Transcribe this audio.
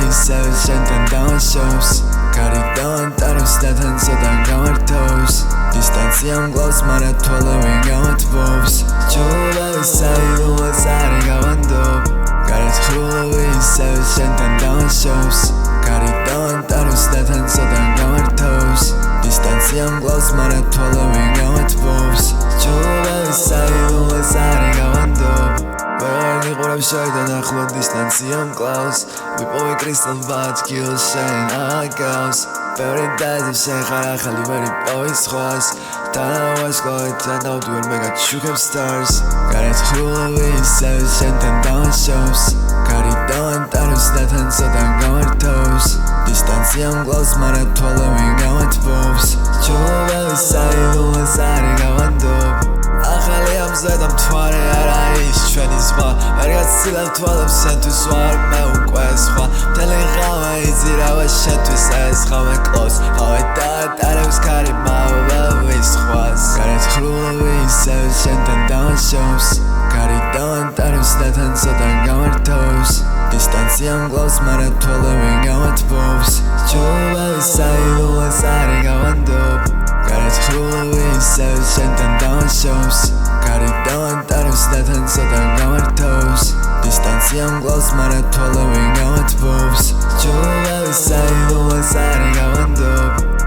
ისევ შენთან დავაშობს გარედან ტარებს და თან ცოტა გამართავს დისტანცია მკლავს მაგრამ თვალე ვინ გამათბობს ჩუბავი საიდუმლოც არ გავანდობ გარეთ ხრულოვი ისევ შენთან დავაშობს გარედან ტარებს და თან ცოტა გამართავს დისტანცია მკლავს მაგრამ თვალე ვინ გამათბობს ჩუბავი საიდუმლოც არ გავანდობ Nigurab shaydan ახლო დისტანცია მკლავს ვიპოვე კრისტალ ბათქილს შენ აკავს ბევრი დაძებს შენ ხარ ახალი ვერ იპოვე სხვას თანავაშკლავეთ ანავდუერ მე გაჩუქებ სტარს გარეთ ხრულოვი ისევ შენთან დავაშობს გარედან ტარებს და თან ცოტა გამართავს დისტანცია მკლავს მაგრამ თვალე ვინ გამათბობს ჩუბავი საიდუმლოც არ გავანდობ ახალი ამზადა მთვარე არა ის ჩვენი ზღვა ვერ გაცილებ თვალებს შენთვის ვარ მე უკვე სხვა მთელი ღამე იზირავე შენთვის ეს ღამე კლავს ღამე დაატარებს ქარი მავლის ხვას გარეთ ხრულოვი ისევ შენთან დავაშობს გარედან ტარებს და თან ცოტა გამართავს დისტანცია მკლავს მაგრამ თვალე ვინ გამათბობს ჩუბავი საიდუმლოც არ გავანდობ გარეთ ხრულოვი ისევ შენთან დავაშობს გარედან ტარებს და თან ცოტა გამართავს დისტანცია მკლავს მაგრამ თვალე ვინ გამათბობს ჩუბავი საიდუმლოც არ გავანდობ